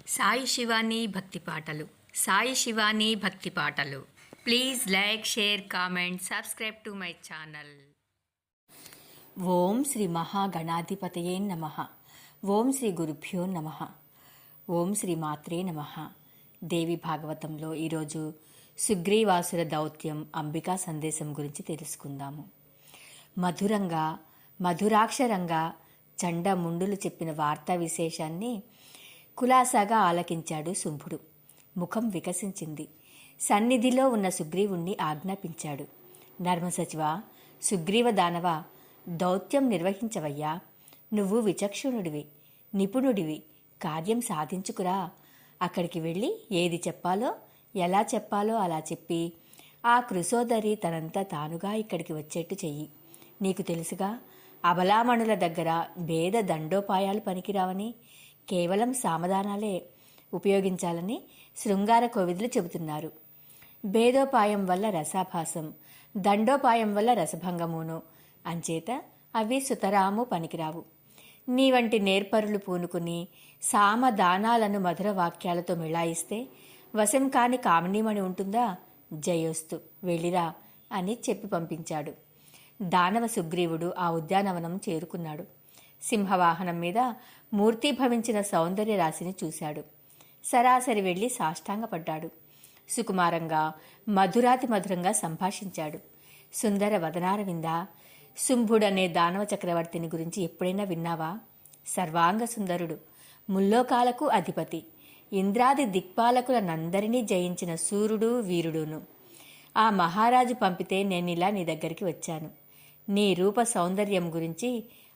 సాయి శివాని భక్తి పాటలు. సాయి శివాని భక్తి పాటలు. Please like, share, comment, subscribe to my channel. ఓం శ్రీ మహాగణాధిపతయే నమః. ఓం శ్రీ గురుభ్యో నమః. ఓం శ్రీ మాత్రే నమః. దేవి భాగవతంలో ఈరోజు సుగ్రీవాసుర దౌత్యం అంబికా సందేశం గురించి తెలుసుకుందాము. మధురంగా మధురాక్షరంగా చండముండులు చెప్పిన వార్తా విశేషాన్ని కులాసాగా ఆలకించాడు శుంభుడు. ముఖం వికసించింది. సన్నిధిలో ఉన్న సుగ్రీవుణ్ణి ఆజ్ఞాపించాడు. నర్మసచివ, సుగ్రీవ దానవ, దౌత్యం నిర్వహించవయ్యా. నువ్వు విచక్షణుడివి, నిపుణుడివి. కార్యం సాధించుకురా. అక్కడికి వెళ్ళి ఏది చెప్పాలో ఎలా చెప్పాలో అలా చెప్పి ఆ కృశోదరి తనంతా తానుగా ఇక్కడికి వచ్చేట్టు చెయ్యి. నీకు తెలుసుగా, అబలామణుల దగ్గర భేద దండోపాయాలు పనికిరావని, కేవలం సామధానాలే ఉపయోగించాలని శృంగార కోవిదులు చెబుతున్నారు. భేదోపాయం వల్ల రసాభాసం, దండోపాయం వల్ల రసభంగమును. అంచేత అవి సుతరాము పనికిరావు. నీ వంటి నేర్పరులు పూనుకుని సామదానాలను మధుర వాక్యాలతో మిళాయిస్తే వశం కాని కామినీమణి ఉంటుందా? జయోస్తు, వెళ్ళిరా అని చెప్పి పంపించాడు. దానవ సుగ్రీవుడు ఆ ఉద్యానవనం చేరుకున్నాడు. సింహవాహనం మీద మూర్తీభవించిన సౌందర్య రాశిని చూశాడు. సరాసరి వెళ్లి సాష్టాంగపడ్డాడు. సుకుమారంగా మధురాతి మధురంగా సంభాషించాడు. సుందర వదనారవిందా, శుంభుడనే దానవ చక్రవర్తిని గురించి ఎప్పుడైనా విన్నావా? సర్వాంగ సుందరుడు, ముల్లోకాలకు అధిపతి, ఇంద్రాది దిక్పాలకులనందరినీ జయించిన సూర్యుడు వీరుడును. ఆ మహారాజు పంపితే నేనిలా నీ దగ్గరికి వచ్చాను. నీ రూప సౌందర్యం గురించి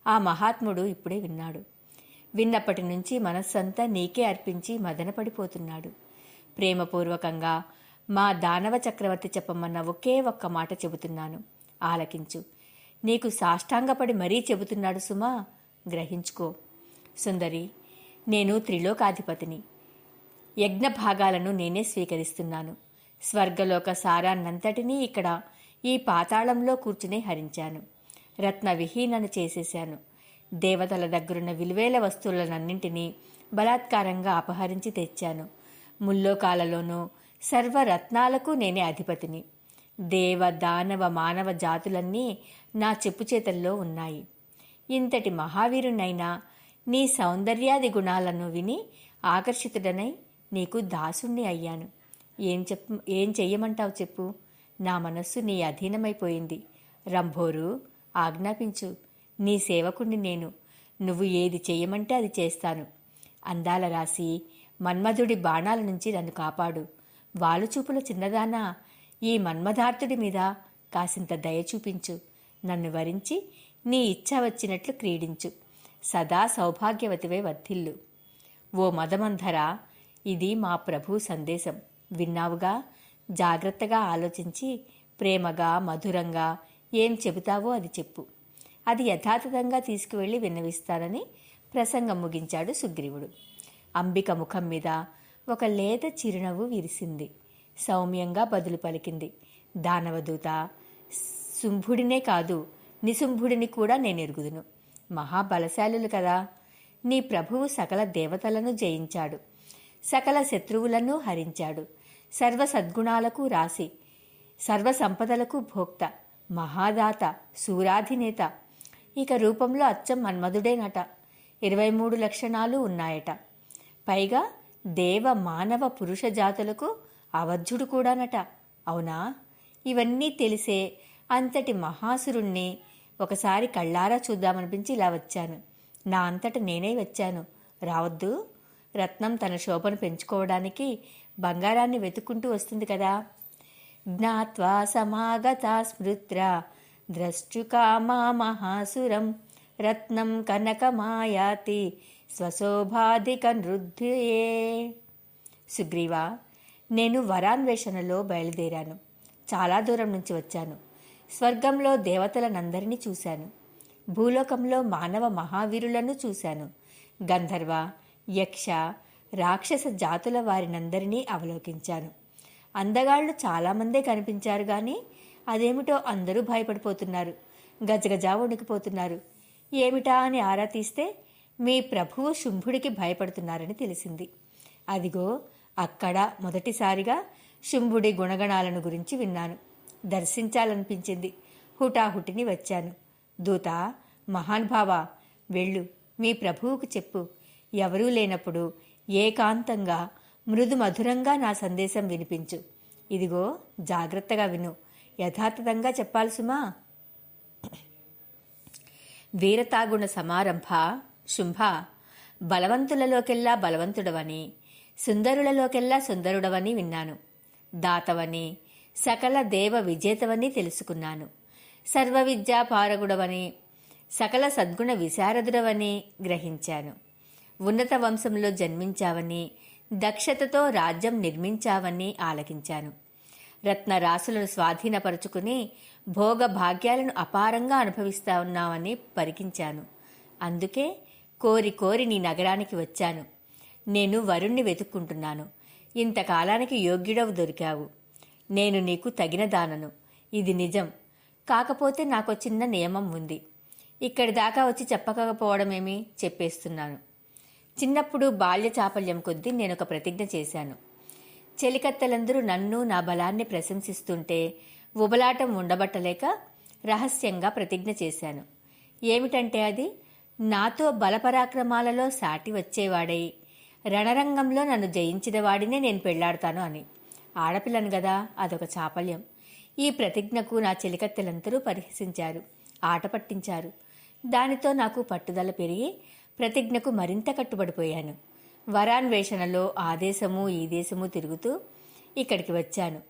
ఆ మహాత్ముడు ఇప్పుడే విన్నాడు. విన్నప్పటి నుంచి మనస్సంతా నీకే అర్పించి మదనపడిపోతున్నాడు. ప్రేమపూర్వకంగా మా దానవ చక్రవర్తి చెప్పమన్న ఒకే ఒక్క మాట చెబుతున్నాను, ఆలకించు. నీకు సాష్టాంగపడి మరీ చెబుతున్నాడు సుమా, గ్రహించుకో. సుందరి, నేను త్రిలోకాధిపతిని. యజ్ఞ భాగాలను నేనే స్వీకరిస్తున్నాను. స్వర్గలోక సారాన్నంతటినీ ఇక్కడ ఈ పాతాళంలో కూర్చునే హరించాను. రత్న విహీనను చేసేశాను. దేవతల దగ్గరున్న విలువేల వస్తువులనన్నింటినీ బలాత్కారంగా అపహరించి తెచ్చాను. ముల్లోకాలలోనూ సర్వరత్నాలకు నేనే అధిపతిని. దేవ దానవ మానవ జాతులన్నీ నా చెప్పుచేతల్లో ఉన్నాయి. ఇంతటి మహావీరునైనా నీ సౌందర్యాది గుణాలను విని ఆకర్షితుడనై నీకు దాసుణ్ణి అయ్యాను. ఏం చెయ్యమంటావు చెప్పు? నా మనస్సు నీ అధీనమైపోయింది. రంభోరు, ఆజ్ఞాపించు. నీ సేవకుణ్ణి నేను. నువ్వు ఏది చెయ్యమంటే అది చేస్తాను. అందాల రాసి మన్మధుడి బాణాల నుంచి నన్ను కాపాడు. వాలుచూపుల చిన్నదానా, ఈ మన్మధార్తుడి మీద కాసింత దయ చూపించు. నన్ను వరించి నీ ఇచ్చ వచ్చినట్లు క్రీడించు. సదా సౌభాగ్యవతివై వర్ధిల్లు. ఓ మదమంధరా, ఇది మా ప్రభు సందేశం. విన్నావుగా? జాగ్రత్తగా ఆలోచించి ప్రేమగా మధురంగా ఏం చెబుతావో అది చెప్పు. అది యథాతథంగా తీసుకువెళ్లి విన్నవిస్తానని ప్రసంగం ముగించాడు సుగ్రీవుడు. అంబిక ముఖం మీద ఒక లేత చిరునవ్వు విరిసింది. సౌమ్యంగా బదులు పలికింది. దానవదూత, శుంభుడినే కాదు, నిశుంభుడిని కూడా నేనెరుగుదును. మహాబలశాలులు కదా. నీ ప్రభువు సకల దేవతలను జయించాడు. సకల శత్రువులను హరించాడు. సర్వ సద్గుణాలకు రాసి, సర్వ సంపదలకు భోక్త, మహాదాత, సూరాధినేత. ఇక రూపంలో అచ్చం మన్మధుడేనట. 23 లక్షణాలు ఉన్నాయట. పైగా దేవ మానవ పురుష జాతులకు అవధ్యుడు కూడానట. అవునా? ఇవన్నీ తెలిసే అంతటి మహాసురుణ్ణి ఒకసారి కళ్ళారా చూద్దామనిపించి ఇలా వచ్చాను. నా అంతట నేనే వచ్చాను. రావద్దు? రత్నం తన శోభను పెంచుకోవడానికి బంగారాన్ని వెతుక్కుంటూ వస్తుంది కదా. జ్ఞాత్వా సమాగత స్మృత్ర ద్రష్టుకామా మహాసురం రత్నం కనకమాయాతి స్వశోభాధిక నృద్యే. సుగ్రీవా, నేను వరాన్వేషణలో బయలుదేరాను. చాలా దూరం నుంచి వచ్చాను. స్వర్గంలో దేవతలనందరినీ చూశాను. భూలోకంలో మానవ మహావీరులను చూశాను. గంధర్వ, యక్ష, రాక్షస జాతుల వారినందరినీ అవలోకించాను. అందగాళ్లు చాలామందే కనిపించారు గాని అదేమిటో అందరూ భయపడిపోతున్నారు, గజగజా వణికిపోతున్నారు. ఏమిటా అని ఆరా తీస్తే మీ ప్రభువు శుంభుడికి భయపడుతున్నారని తెలిసింది. అదిగో అక్కడ మొదటిసారిగా శుంభుడి గుణగణాలను గురించి విన్నాను. దర్శించాలనిపించింది. హుటాహుటిని వచ్చాను. దూత, మహానుభావ, వెళ్ళు, మీ ప్రభువుకు చెప్పు, ఎవరూ లేనప్పుడు ఏకాంతంగా మృదు మధురంగా నా సందేశం వినిపించు. ఇదిగో జాగ్రత్తగా విను, యథాతథంగా చెప్పాలి సుమా. వీరతాగుణ సమారంభ శుంభ, బలవంతులలోకెల్లా బలవంతుడవని, సుందరులలోకెల్లా సుందరుడవని విన్నాను. దాతవని, సకల దేవ విజేతవని తెలుసుకున్నాను. సర్వ విద్యా పారగుడవని, సకల సద్గుణ విశారదుడవని గ్రహించాను. ఉన్నత వంశంలో జన్మించావని, దక్షతతో రాజ్యం నిర్మించావని ఆలకించాను. రత్నరాశులను స్వాధీనపరుచుకుని భోగ భాగ్యాలను అపారంగా అనుభవిస్తా ఉన్నావని పరికించాను. అందుకే కోరి కోరి నీ నగరానికి వచ్చాను. నేను వరుణ్ణి వెతుక్కుంటున్నాను. ఇంతకాలానికి యోగ్యుడవు దొరికావు. నేను నీకు తగిన దానను, ఇది నిజం. కాకపోతే నాకు చిన్న నియమం ఉంది. ఇక్కడి దాకా వచ్చి చెప్పకపోవడమేమి, చెప్పేస్తున్నాను. చిన్నప్పుడు బాల్య చాపల్యం కొద్దీ నేనొక ప్రతిజ్ఞ చేశాను. చెలికత్తెలందరూ నన్ను, నా బలాన్ని ప్రశంసిస్తుంటే ఉబలాటం ఉండబట్టలేక రహస్యంగా ప్రతిజ్ఞ చేశాను. ఏమిటంటే అది, నాతో బలపరాక్రమాలలో సాటి వచ్చేవాడై రణరంగంలో నన్ను జయించిన వాడినే నేను పెళ్లాడతాను అని. ఆడపిల్లను గదా, అదొక చాపల్యం. ఈ ప్రతిజ్ఞకు నా చెలికత్తెలందరూ పరిహసించారు, ఆట పట్టించారు. దానితో నాకు పట్టుదల పెరిగి ప్రతిజ్ఞకు మరింత కట్టుబడిపోయాను. వరాన్వేషణలో ఆ దేశము ఈ దేశము తిరుగుతూ ఇక్కడికి వచ్చాను.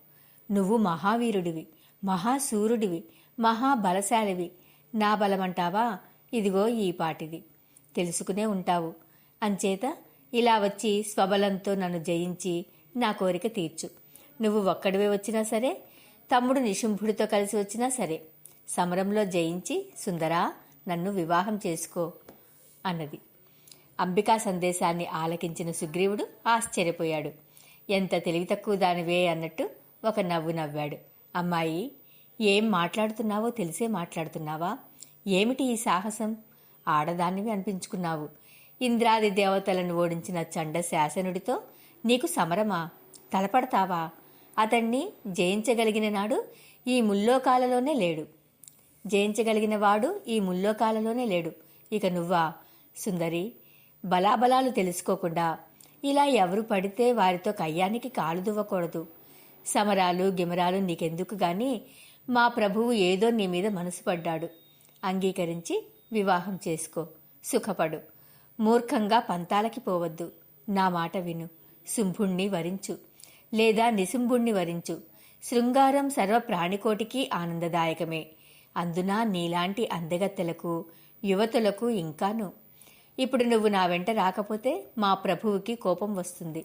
నువ్వు మహావీరుడివి, మహాసూరుడివి, మహాబలశాలివి. నా బలమంటావా? ఇదిగో ఈ పాటిది. తెలుసుకునే ఉంటావు. అంచేత ఇలా వచ్చి స్వబలంతో నన్ను జయించి నా కోరిక తీర్చు. నువ్వు ఒక్కడివే వచ్చినా సరే, తమ్ముడు నిశుంభుడితో కలిసి వచ్చినా సరే, సమరంలో జయించి సుందరా నన్ను వివాహం చేసుకో అన్నది. అంబికా సందేశాన్ని ఆలకించిన సుగ్రీవుడు ఆశ్చర్యపోయాడు. ఎంత తెలివి తక్కువ దానివే అన్నట్టు ఒక నవ్వు నవ్వాడు. అమ్మాయి, ఏం మాట్లాడుతున్నావో తెలిసే మాట్లాడుతున్నావా? ఏమిటి ఈ సాహసం? ఆడదానివి అనిపించుకున్నావు. ఇంద్రాది దేవతలను ఓడించిన చండ శాసనుడితో నీకు సమరమా? తలపడతావా? అతన్ని జయించగలిగిన నాడు ఈ ముల్లోకాలలోనే లేడు. జయించగలిగిన వాడు ఈ ముల్లోకాలలోనే లేడు. ఇక నువ్వా? సుందరి, బలాబలాలు తెలుసుకోకుండా ఇలా ఎవరు పడితే వారితో కయ్యానికి కాలు దువ్వకూడదు. సమరాలు గిమరాలు నీకెందుకు గాని, మా ప్రభువు ఏదో నీ మీద మనసు పడ్డాడు. అంగీకరించి వివాహం చేసుకో, సుఖపడు. మూర్ఖంగా పంతాలకి పోవద్దు. నా మాట విను. శుంభుణ్ణి వరించు, లేదా నిశుంభుణ్ణి వరించు. శృంగారం సర్వ ప్రాణికోటికి ఆనందదాయకమే. అందున నీలాంటి అందగత్తెలకు, యువతులకు ఇంకాను. ఇప్పుడు నువ్వు నా వెంట రాకపోతే మా ప్రభువుకి కోపం వస్తుంది.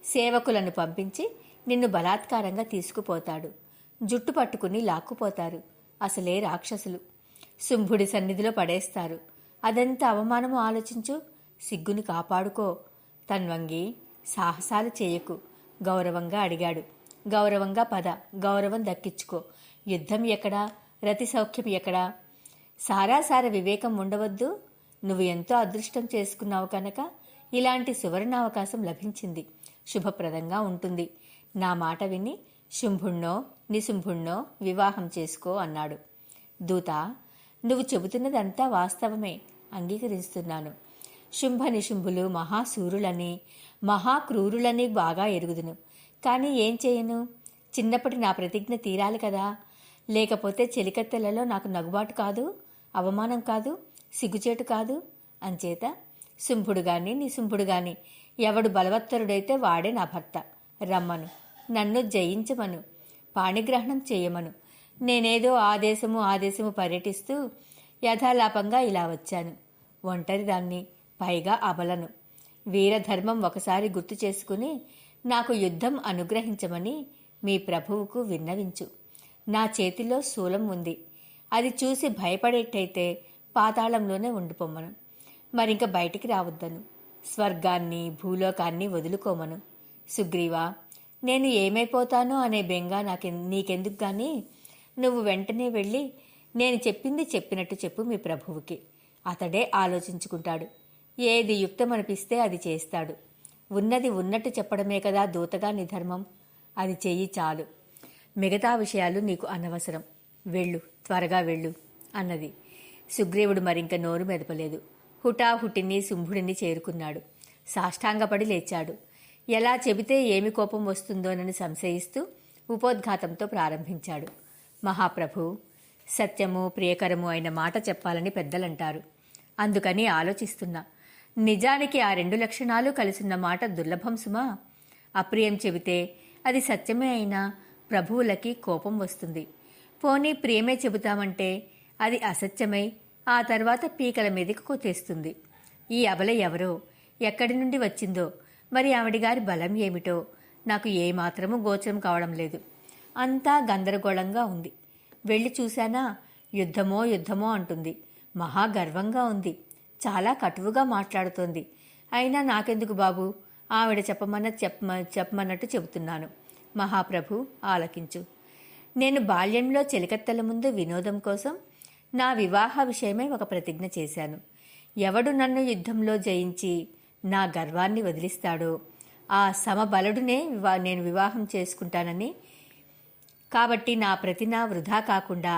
సేవకులను పంపించి నిన్ను బలాత్కారంగా తీసుకుపోతాడు. జుట్టు పట్టుకుని లాక్కుపోతారు. అసలే రాక్షసులు. శుంభుడి సన్నిధిలో పడేస్తారు. అదెంత అవమానమో ఆలోచించు. సిగ్గుని కాపాడుకో. తన్వంగి సాహసాలు చేయకు. గౌరవంగా అడిగాడు. గౌరవంగా పద. గౌరవం దక్కించుకో. యుద్ధం ఎక్కడా? రతి సౌఖ్యం ఎక్కడా? సారాసార వివేకం ఉండవద్దు. నువ్వు ఎంతో అదృష్టం చేసుకున్నావు కనుక ఇలాంటి సువర్ణావకాశం లభించింది. శుభప్రదంగా ఉంటుంది. నా మాట విని శుంభుణ్ణో నిశుంభుణ్ణో వివాహం చేసుకో అన్నాడు. దూత, నువ్వు చెబుతున్నదంతా వాస్తవమే, అంగీకరిస్తున్నాను. శుంభ నిశుంభులు మహాసూరులని, మహాక్రూరులని బాగా ఎరుగుదును. కానీ ఏం చేయను? చిన్నప్పటి నా ప్రతిజ్ఞ తీరాలి కదా. లేకపోతే చెలికత్తెలలో నాకు నగుబాటు కాదు, అవమానం కాదు, సిగ్గుచేటు కాదు. అంచేత శుంభుడు గాని నిశుంభుడు గాని ఎవడు బలవత్తరుడైతే వాడే నా భర్త. రమ్మను, నన్ను జయించమను, పాణిగ్రహణం చేయమను. నేనేదో ఆదేశము పర్యటిస్తూ యథాలాపంగా ఇలా వచ్చాను. ఒంటరిదాన్ని, పైగా అబలను. వీరధర్మం ఒకసారి గుర్తు చేసుకుని నాకు యుద్ధం అనుగ్రహించమని మీ ప్రభువుకు విన్నవించు. నా చేతిలో శూలం ఉంది. అది చూసి భయపడేట్టయితే పాతాళంలోనే ఉండిపోమ్మను. మరింక బయటికి రావద్దను. స్వర్గాన్ని భూలోకాన్ని వదులుకోమను. సుగ్రీవా, నేను ఏమైపోతానో అనే బెంగ నీకెందుకు గాని, నువ్వు వెంటనే వెళ్ళి నేను చెప్పింది చెప్పినట్టు చెప్పు మీ ప్రభువుకి. అతడే ఆలోచించుకుంటాడు. ఏది యుక్తమనిపిస్తే అది చేస్తాడు. ఉన్నది ఉన్నట్టు చెప్పడమే కదా దూతగా నీ ధర్మం. అది చెయ్యి చాలు. మిగతా విషయాలు నీకు అనవసరం. వెళ్ళు, త్వరగా వెళ్ళు అన్నది. సుగ్రీవుడు మరింక నోరు మెదపలేదు. హుటాహుటిని శుంభుడిని చేరుకున్నాడు. సాష్టాంగపడి లేచాడు. ఎలా చెబితే ఏమి కోపం వస్తుందోనని సంశయిస్తూ ఉపోద్ఘాతంతో ప్రారంభించాడు. మహాప్రభు, సత్యము ప్రియకరము అయిన మాట చెప్పాలని పెద్దలంటారు. అందుకని ఆలోచిస్తున్నా. నిజానికి ఆ 2 లక్షణాలు కలిసున్న మాట దుర్లభం సుమా. అప్రియం చెబితే అది సత్యమే అయినా ప్రభువులకి కోపం వస్తుంది. పోనీ ప్రియమే చెబుతామంటే అది అసత్యమై ఆ తర్వాత పీకల మీదకి కొతేస్తుంది. ఈ అబల ఎవరో, ఎక్కడి నుండి వచ్చిందో, మరి ఆవిడిగారి బలం ఏమిటో నాకు ఏమాత్రమూ గోచరం కావడం లేదు. అంతా గందరగోళంగా ఉంది. వెళ్ళి చూశానా, యుద్ధమో యుద్ధమో అంటుంది. మహాగర్వంగా ఉంది. చాలా కటువుగా మాట్లాడుతోంది. అయినా నాకెందుకు బాబు, ఆవిడ చెప్పమన్నట్టు చెబుతున్నాను. మహాప్రభు ఆలకించు. నేను బాల్యంలో చెలికత్తెల ముందు వినోదం కోసం నా వివాహ విషయమై ఒక ప్రతిజ్ఞ చేశాను. ఎవడు నన్ను యుద్ధంలో జయించి నా గర్వాన్ని వదిలిస్తాడో ఆ సమబలుడునే నేను వివాహం చేసుకుంటానని. కాబట్టి నా ప్రతిన వృధా కాకుండా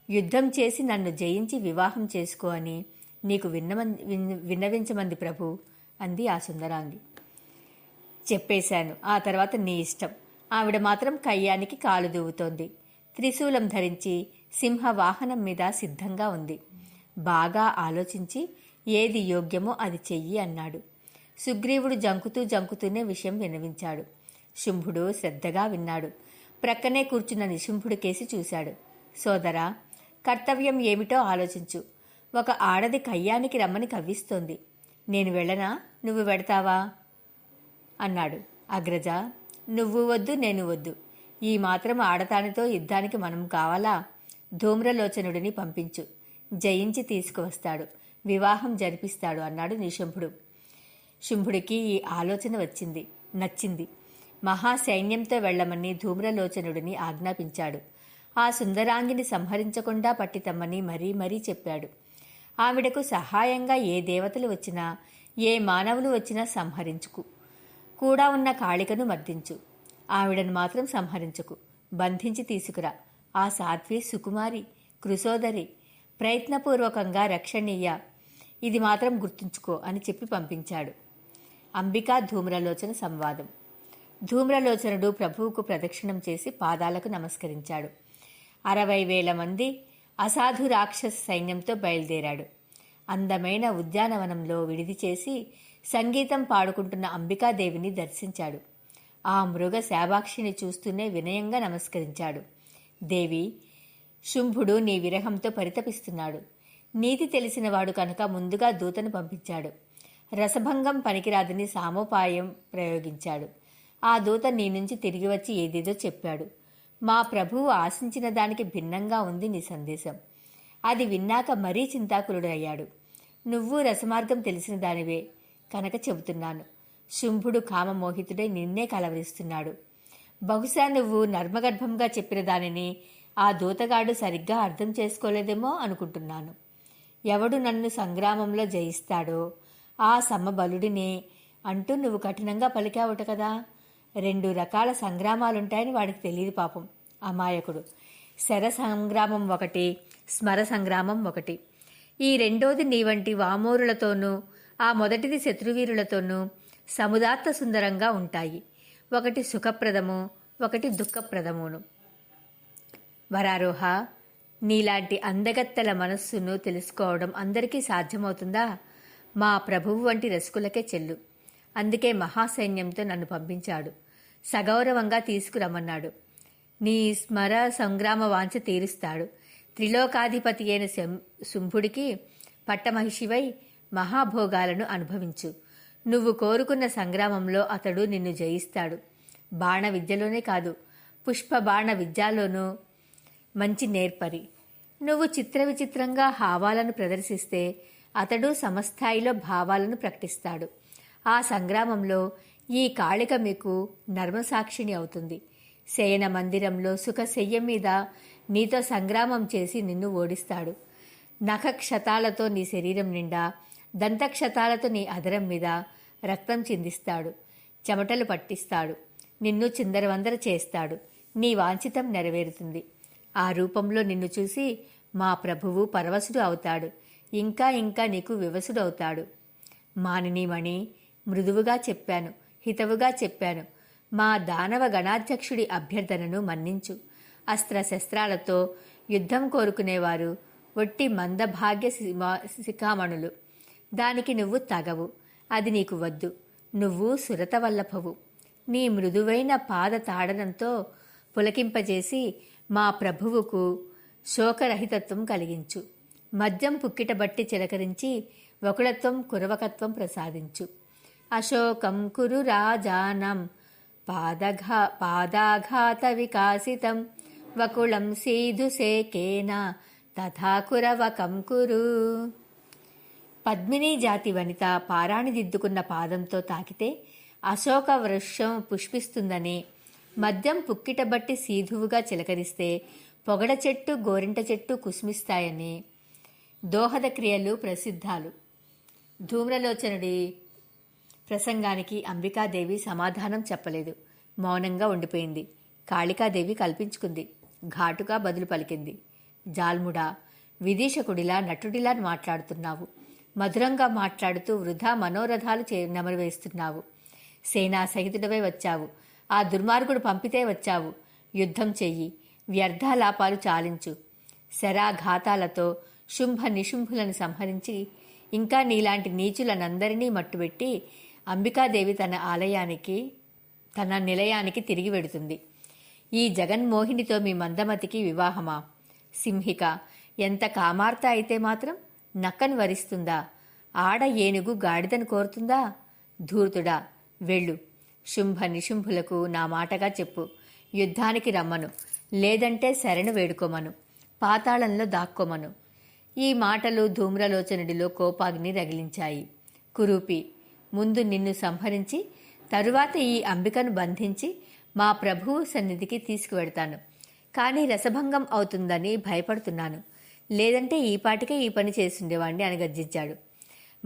యుద్ధం చేసి నన్ను జయించి వివాహం చేసుకో అని నీకు విన్నవించమంది ప్రభు అంది ఆ సుందరాంగి. చెప్పేశాను, ఆ తర్వాత నీ ఇష్టం. ఆవిడ మాత్రం కయ్యానికి కాలు దూవుతోంది. త్రిశూలం ధరించి సింహ వాహనం మీద సిద్ధంగా ఉంది. బాగా ఆలోచించి ఏది యోగ్యమో అది చెయ్యి అన్నాడు. సుగ్రీవుడు జంకుతూనే విషయం విన్నవించాడు. శుంభుడు శ్రద్ధగా విన్నాడు. ప్రక్కనే కూర్చున్న నిశుంభుడి కేసి చూశాడు. సోదరా, కర్తవ్యం ఏమిటో ఆలోచించు. ఒక ఆడది కయ్యానికి రమ్మని కవ్విస్తోంది. నేను వెళ్ళనా, నువ్వు వెడతావా అన్నాడు. అగ్రజ, నువ్వు వద్దు, నేను వద్దు. ఈ మాత్రం ఆడతానితో యుద్ధానికి మనం కావాలా? ధూమ్రలోచనుడిని పంపించు, జయించి తీసుకువస్తాడు, వివాహం జరిపిస్తాడు అన్నాడు నిశుంభుడు. శుంభుడికి ఈ ఆలోచన నచ్చింది. మహాసైన్యంతో వెళ్లమని ధూమ్రలోచనుడిని ఆజ్ఞాపించాడు. ఆ సుందరాంగిని సంహరించకుండా పట్టితమ్మని మరీ చెప్పాడు. ఆవిడకు సహాయంగా ఏ దేవతలు వచ్చినా, ఏ మానవులు వచ్చినా సంహరించుకు. కూడా ఉన్న కాళికను మర్దించు. ఆవిడను మాత్రం సంహరించుకు. బంధించి తీసుకురా. ఆ సాధ్వి సుకుమారి, కృశోదరి, ప్రయత్నపూర్వకంగా రక్షణీయ. ఇది మాత్రం గుర్తుంచుకో అని చెప్పి పంపించాడు. అంబికా ధూమ్రలోచన సంవాదం. ధూమ్రలోచనుడు ప్రభువుకు ప్రదక్షిణం చేసి పాదాలకు నమస్కరించాడు. 60,000 మంది అసాధు రాక్షస సైన్యంతో బయలుదేరాడు. అందమైన ఉద్యానవనంలో విడిది చేసి సంగీతం పాడుకుంటున్న అంబికాదేవిని దర్శించాడు. ఆ మృగ శాభాక్షిని చూస్తూనే వినయంగా నమస్కరించాడు. దేవి, శుంభుడు నీ విరహంతో పరితపిస్తున్నాడు. నీతి తెలిసినవాడు కనుక ముందుగా దూతను పంపించాడు. రసభంగం పనికిరాదని సామోపాయం ప్రయోగించాడు. ఆ దూత నీ నుంచి తిరిగి వచ్చి ఏదేదో చెప్పాడు. మా ప్రభువు ఆశించిన దానికి భిన్నంగా ఉంది నీ సందేశం. అది విన్నాక మరీ చింతాకులుడయ్యాడు. నువ్వు రసమార్గం తెలిసిన దానివే కనుక చెబుతున్నాను. శుంభుడు కామమోహితుడై నిన్నే కలవరిస్తున్నాడు. బహుశా నువ్వు నర్మగర్భంగా చెప్పిన దానిని ఆ దూతగాడు సరిగ్గా అర్థం చేసుకోలేదేమో అనుకుంటున్నాను. ఎవడు నన్ను సంగ్రామంలో జయిస్తాడో ఆ సమబలుడినే అంటూ నువ్వు కఠినంగా పలికావుట కదా. 2 రకాల సంగ్రామాలుంటాయని వాడికి తెలియదు పాపం, అమాయకుడు. శర సంగ్రామం ఒకటి, స్మర సంగ్రామం ఒకటి. ఈ రెండోది నీ వంటి వామోరులతోనూ, ఆ మొదటిది శత్రువీరులతోనూ సముదాత్త సుందరంగా ఉంటాయి. ఒకటి సుఖప్రదము, ఒకటి దుఃఖప్రదమును. వరారోహ, నీలాంటి అందగత్తెల మనస్సును తెలుసుకోవడం అందరికీ సాధ్యమవుతుందా? మా ప్రభువు వంటి రసికులకే చెల్లు. అందుకే మహాసైన్యంతో నన్ను పంపించాడు. సగౌరవంగా తీసుకురమ్మన్నాడు. నీ స్మర సంగ్రామ వాంఛ తీరుస్తాడు. త్రిలోకాధిపతి అయిన శుంభుడికి పట్టమహిషివై మహాభోగాలను అనుభవించు. నువ్వు కోరుకున్న సంగ్రామంలో అతడు నిన్ను జయిస్తాడు. బాణ విద్యలోనే కాదు, పుష్ప బాణ విద్యలోనూ మంచి నేర్పరి. నువ్వు చిత్రవిచిత్రంగా హావాలను ప్రదర్శిస్తే అతడు సమస్థాయిలో భావాలను ప్రకటిస్తాడు. ఆ సంగ్రామంలో ఈ కాళిక మీకు నర్మసాక్షిణి అవుతుంది. శయన మందిరంలో సుఖశయ్య మీద నీతో సంగ్రామం చేసి నిన్ను ఓడిస్తాడు. నఖక్షతాలతో నీ శరీరం నిండా, దంతక్షతాలతో నీ అధరం మీద రక్తం చిందిస్తాడు. చెమటలు పట్టిస్తాడు. నిన్ను చిందరవందర చేస్తాడు. నీ వాంఛితం నెరవేరుతుంది. ఆ రూపంలో నిన్ను చూసి మా ప్రభువు పరవశుడు అవుతాడు. ఇంకా ఇంకా నీకు వివసుడు అవుతాడు. మానినీమణి, మృదువుగా చెప్పాను, హితవుగా చెప్పాను. మా దానవ గణాధ్యక్షుడి అభ్యర్థనను మన్నించు. అస్త్రశస్త్రాలతో యుద్ధం కోరుకునేవారు ఒట్టి మందభాగ్య శిఖామణులు. దానికి నువ్వు తగవు. అది నీకు వద్దు. నువ్వు సురతవల్లభవు. నీ మృదువైన పాద తాడనంతో పులకింపజేసి మా ప్రభువుకు శోకరహితత్వం కలిగించు. మద్యం పుక్కిటబట్టి చిలకరించి వకుళత్వం కురవకత్వం ప్రసాదించు. అశోకం కురు రాజానం పాదాఘాత వికాసితం వకుళం సీధుసేకేన తథా కురవకం కురు. పద్మినీ జాతి వనిత పారాణి దిద్దుకున్న పాదంతో తాకితే అశోక వృక్షం పుష్పిస్తుందని, మద్యం పుక్కిటబట్టి సీధువుగా చిలకరిస్తే పొగడ చెట్టు గోరింట చెట్టు కుస్మిస్తాయని దోహద క్రియలు ప్రసిద్ధాలు. ధూమ్రలోచనుడి ప్రసంగానికి అంబికాదేవి సమాధానం చెప్పలేదు. మౌనంగా ఉండిపోయింది. కాళికాదేవి కల్పించుకుంది. ఘాటుగా బదులు పలికింది. జాల్ముడా, విదీషకుడిలా నటుడిలా మాట్లాడుతున్నావు. మధురంగా మాట్లాడుతూ వృధా మనోరథాలు నెమరువేస్తున్నావు. సేనా సహితుడవై వచ్చావు. ఆ దుర్మార్గుడు పంపితే వచ్చావు. యుద్ధం చెయ్యి. వ్యర్థాలాపాలు చాలించు. శరాఘాతాలతో శుంభ నిశుంభులను సంహరించి ఇంకా నీలాంటి నీచులనందరినీ మట్టుబెట్టి అంబికాదేవి తన నిలయానికి తిరిగి వెడుతుంది. ఈ జగన్మోహినితో మీ మందమతికి వివాహమా? సింహిక ఎంత కామార్త అయితే మాత్రం నక్కను వరిస్తుందా? ఆడ ఏనుగు గాడిదను కోరుతుందా? ధూర్తుడా, వెళ్ళు. శుంభ నిశుంభులకు నా మాటగా చెప్పు. యుద్ధానికి రమ్మను. లేదంటే శరణు వేడుకోమను. పాతాళంలో దాక్కోమను. ఈ మాటలు ధూమ్రలోచనుడిలో కోపాగ్ని రగిలించాయి. కురూపి, ముందు నిన్ను సంహరించి తరువాత ఈ అంబికను బంధించి మా ప్రభువు సన్నిధికి తీసుకువెడతాను. కానీ రసభంగం అవుతుందని భయపడుతున్నాను. లేదంటే ఈపాటికే ఈ పని చేస్తుండేవాణ్ణి అని గర్జించాడు.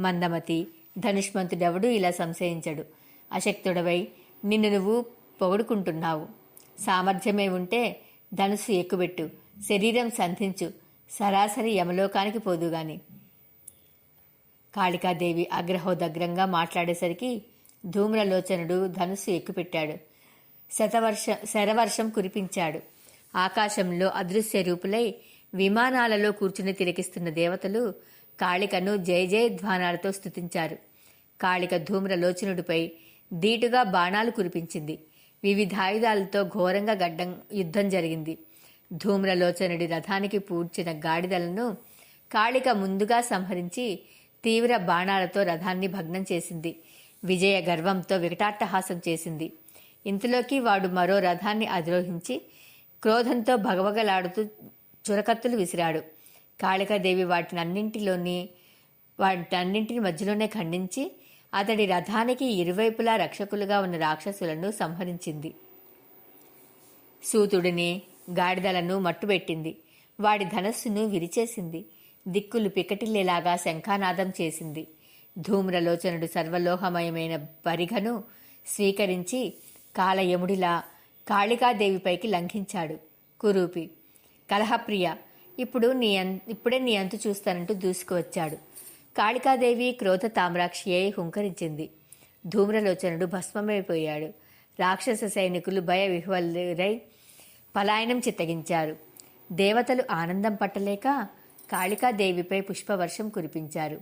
మందమతి, ధనుష్మంతుడెవడూ ఇలా సంశయించడు. అశక్తుడవై నిన్ను నువ్వు పొగడుకుంటున్నావు. సామర్థ్యమే ఉంటే ధనుసు ఎక్కుబెట్టు. శరీరం సంధించు. సరాసరి యమలోకానికి పోదుగాని. కాళికాదేవి అగ్రహోదగ్రంగా మాట్లాడేసరికి ధూమ్రలోచనుడు ధనుస్సు ఎక్కుపెట్టాడు. శరవర్షం కురిపించాడు. ఆకాశంలో అదృశ్య రూపులై విమానాలలో కూర్చుని తిలకిస్తున్న దేవతలు కాళికను జయ జయధ్వానాలతో స్తుతించారు. కాళిక ధూమ్రలోచనుడిపై ధీటుగా బాణాలు కురిపించింది. వివిధాయుధాలతో ఘోరంగా యుద్ధం జరిగింది. ధూమ్రలోచనుడి రథానికి పూడ్చిన గాడిదలను కాళిక ముందుగా సంహరించి తీవ్ర బాణాలతో రథాన్ని భగ్నం చేసింది. విజయ గర్వంతో వికటాట్టహాసం చేసింది. ఇంతలోకి వాడు మరో రథాన్ని అధిరోహించి క్రోధంతో భగభగలాడుతూ చురకత్తులు విసిరాడు. కాళికాదేవి వాటినన్నింటిని మధ్యలోనే ఖండించి అతడి రథానికి ఇరువైపులా రక్షకులుగా ఉన్న రాక్షసులను సంహరించింది. సూతుడిని, గాడిదలను మట్టుబెట్టింది. వాడి ధనస్సును విరిచేసింది. దిక్కులు పికటిల్లేలాగా శంఖానాదం చేసింది. ధూమ్రలోచనుడు సర్వలోహమయమైన పరిఘను స్వీకరించి కాలయముడిలా కాళికాదేవిపైకి లంఘించాడు. కురూపి, కలహప్రియ, ఇప్పుడే నీ అంతు చూస్తానంటూ దూసుకువచ్చాడు. కాళికాదేవి క్రోధ తామ్రాక్షి అయి హుంకరించింది. ధూమ్రలోచనుడు భస్మమైపోయాడు. రాక్షస సైనికులు భయ విహ్వలురై పలాయనం చిత్తగించారు. దేవతలు ఆనందం పట్టలేక కాళికాదేవిపై పుష్పవర్షం కురిపించారు.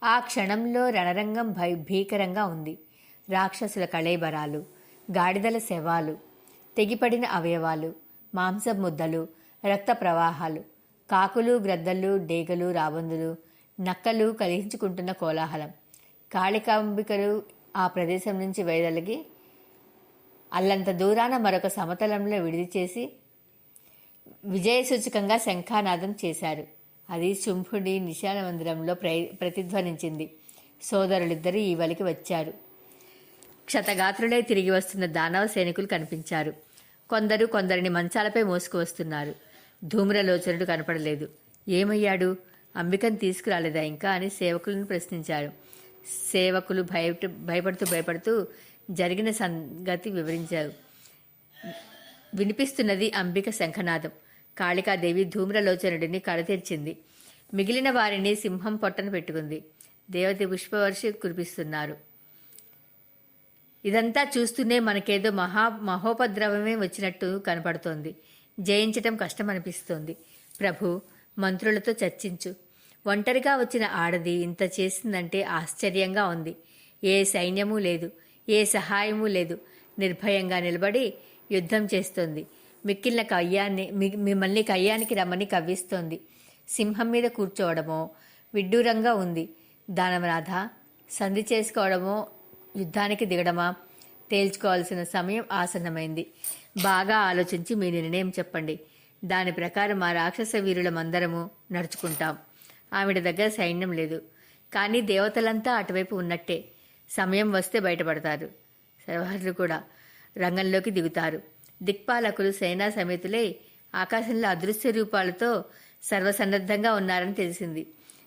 ఆ క్షణంలో రణరంగం భీకరంగా ఉంది. రాక్షసుల కళేబరాలు, గాడిదల శవాలు, తెగిపడిన అవయవాలు, మాంసం ముద్దలు, రక్త ప్రవాహాలు, కాకులు, గ్రద్దలు, డేగలు, రాబందులు, నక్కలు కలిగించుకుంటున్న కోలాహలం. కాళికాంబికలు ఆ ప్రదేశం నుంచి వైదొలగి అల్లంత దూరాన మరొక సమతలంలో విడిది చేసి విజయసూచకంగా శంఖానాదం చేశారు. అది శుంభుడి నిశాన మందిరంలో ప్రతిధ్వనించింది. సోదరులిద్దరూ ఈ వలికి వచ్చారు. క్షతగాత్రులై తిరిగి వస్తున్న దానవ సైనికులు కనిపించారు. కొందరిని మంచాలపై మోసుకువస్తున్నారు. ధూమ్రలోచనుడు కనపడలేదు. ఏమయ్యాడు? అంబికను తీసుకురాలేదా ఇంకా అని సేవకులను ప్రశ్నించారు. సేవకులు భయపడుతూ జరిగిన సంగతి వివరించారు. వినిపిస్తున్నది అంబిక శంఖనాదం. కాళికాదేవి ధూమ్రలోచనుడిని కడతీర్చింది. మిగిలిన వారిని సింహం పొట్టన పెట్టుకుంది. దేవతి పుష్పవర్షి కురిపిస్తున్నారు. ఇదంతా చూస్తూనే మనకేదో మహోపద్రవమే వచ్చినట్టు కనపడుతోంది. జయించటం కష్టమనిపిస్తోంది. ప్రభు, మంత్రులతో చర్చించు. ఒంటరిగా వచ్చిన ఆడది ఇంత చేసిందంటే ఆశ్చర్యంగా ఉంది. ఏ సైన్యమూ లేదు, ఏ సహాయమూ లేదు. నిర్భయంగా నిలబడి యుద్ధం చేస్తోంది. మిమ్మల్ని కయ్యానికి రమ్మని కవ్విస్తోంది. సింహం మీద కూర్చోవడమో విడ్డూరంగా ఉంది. దానవనాథ, సంధి చేసుకోవడమో యుద్ధానికి దిగడమా? తేల్చుకోవాల్సిన సమయం ఆసన్నమైంది. బాగా ఆలోచించి మీ నిర్ణయం చెప్పండి. దాని ప్రకారం మా రాక్షస వీరులమందరము నడుచుకుంటాం. ఆవిడ దగ్గర సైన్యం లేదు, కానీ దేవతలంతా అటువైపు ఉన్నట్టే. సమయం వస్తే బయటపడతారు. సర్వారులు కూడా రంగంలోకి దిగుతారు. దిక్పాలకులు సేనా సమేతులై ఆకాశంలో అదృశ్య రూపాలతో సర్వసన్నద్ధంగా ఉన్నారని తెలిసింది.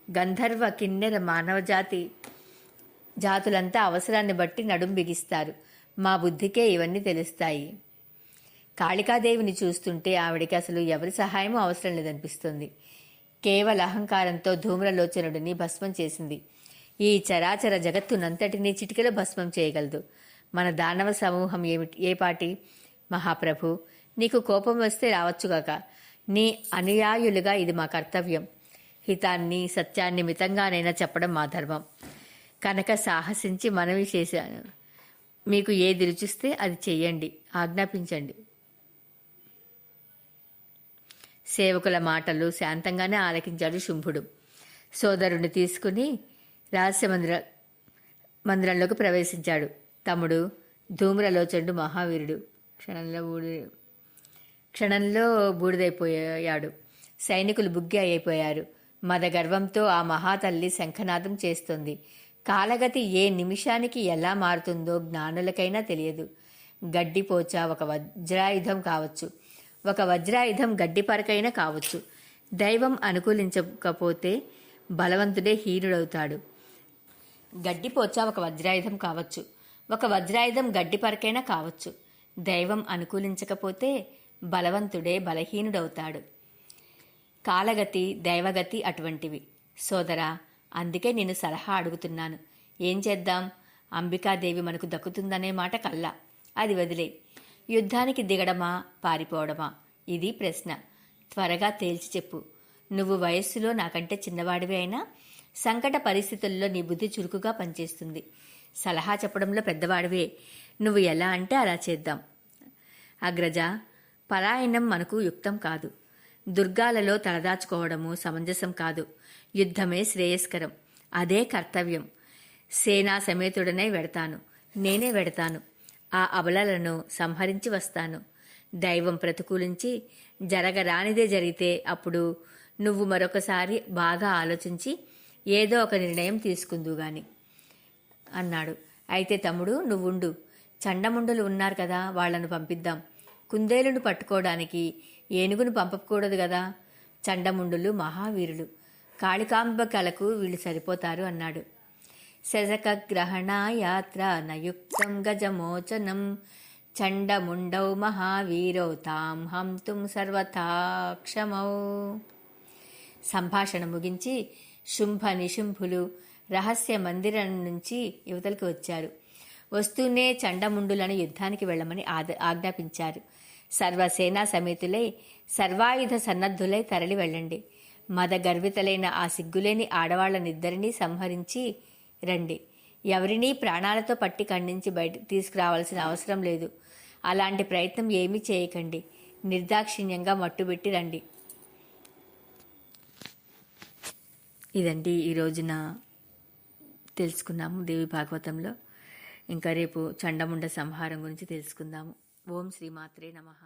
గంధర్వ కిన్నెర మానవ జాతులంతా అవసరాన్ని బట్టి నడుం బిగిస్తారు. మా బుద్ధికే ఇవన్నీ తెలుస్తాయి. కాళికాదేవిని చూస్తుంటే ఆవిడికి అసలు ఎవరి సహాయమూ అవసరం లేదనిపిస్తుంది. కేవల అహంకారంతో ధూమ్రలోచనుడిని భస్మం చేసింది. ఈ చరాచర జగత్తునంతటినీ చిటికెలో భస్మం చేయగలదు. మన దానవ సమూహం ఏపాటి? మహాప్రభు, నీకు కోపం వస్తే రావచ్చుగాక. నీ అనుయాయులుగా ఇది మా కర్తవ్యం. హితాన్ని సత్యాన్ని మితంగానైనా చెప్పడం మా ధర్మం. కనుక సాహసించి మనవి చేశాను. మీకు ఏది రుచిస్తే అది చెయ్యండి, ఆజ్ఞాపించండి. సేవకుల మాటలు శాంతంగానే ఆలకించాడు శుంభుడు. సోదరుని తీసుకుని రహస్య మందిరంలోకి ప్రవేశించాడు. తమ్ముడు ధూమ్రలోచనుడు మహావీరుడు. క్షణంలో బూడిదైపోయాడు. సైనికులు బుగ్గి అయిపోయారు. మదగర్వంతో ఆ మహాతల్లి శంఖనాదం చేస్తోంది. కాలగతి ఏ నిమిషానికి ఎలా మారుతుందో జ్ఞానులకైనా తెలియదు. గడ్డిపోచ ఒక వజ్రాయుధం కావచ్చు, ఒక వజ్రాయుధం గడ్డిపరకైనా కావచ్చు. దైవం అనుకూలించకపోతే బలవంతుడే హీనుడవుతాడు. గడ్డిపోచ ఒక వజ్రాయుధం కావచ్చు, ఒక వజ్రాయుధం గడ్డిపరకైనా కావచ్చు. దైవం అనుకూలించకపోతే బలవంతుడే బలహీనుడవుతాడు. కాలగతి దైవగతి అటువంటివి. సోదరా, అందుకే నేను సలహా అడుగుతున్నాను. ఏం చేద్దాం? అంబికాదేవి మనకు దక్కుతుందనే మాట కల్లా. అది వదిలే. యుద్ధానికి దిగడమా, పారిపోవడమా? ఇది ప్రశ్న. త్వరగా తేల్చి చెప్పు. నువ్వు వయస్సులో నాకంటే చిన్నవాడివి అయినా సంకట పరిస్థితుల్లో నీ బుద్ధి చురుకుగా పనిచేస్తుంది. సలహా చెప్పడంలో పెద్దవాడివే. నువ్వు ఎలా అంటే అలా చేద్దాం. అగ్రజ, పలాయనం మనకు యుక్తం కాదు. దుర్గాలలో తలదాచుకోవడము సమంజసం కాదు. యుద్ధమే శ్రేయస్కరం. అదే కర్తవ్యం. సేనా సమేతుడనే నేనే వెడతాను. ఆ అబలలను సంహరించి వస్తాను. దైవం ప్రతికూలించి జరగరానిదే జరిగితే అప్పుడు నువ్వు మరొకసారి బాగా ఆలోచించి ఏదో ఒక నిర్ణయం తీసుకుందుగాని అన్నాడు. అయితే తమ్ముడు, నువ్వుండు. చండముండలు ఉన్నారు కదా, వాళ్లను పంపిద్దాం. కుందేలును పట్టుకోవడానికి ఏనుగును పంపకూడదు కదా. చండముండులు మహావీరులు. కాళికాంబ కళకు వీళ్ళు సరిపోతారు అన్నాడు. శశక గ్రహణ యాత్ర నయుక్తం గజమోచనం చండముండౌ మహావీరౌ తాం హంతుం సర్వథా క్షమౌ. సంభాషణ ముగించి శుంభ నిశుంభులు రహస్య మందిరం నుంచి యువతలకు వచ్చారు. వస్తూనే చండముండులను యుద్ధానికి వెళ్లమని ఆజ్ఞాపించారు. సర్వసేనా సమేతులై సర్వాయుధ సన్నద్ధులై తరలి వెళ్ళండి. మద గర్వితలైన ఆ సిగ్గులేని ఆడవాళ్లనిద్దరినీ సంహరించి రండి. ఎవరినీ ప్రాణాలతో పట్టి ఖండించి బయట తీసుకురావాల్సిన అవసరం లేదు. అలాంటి ప్రయత్నం ఏమీ చేయకండి. నిర్దాక్షిణ్యంగా మట్టుబెట్టి రండి. ఇదండి ఈ రోజున తెలుసుకున్నాము దేవి భాగవతంలో. ఇంకా రేపు చండముండ సంహారం గురించి తెలుసుకుందాము. ఓం శ్రీమాత్రే నమః.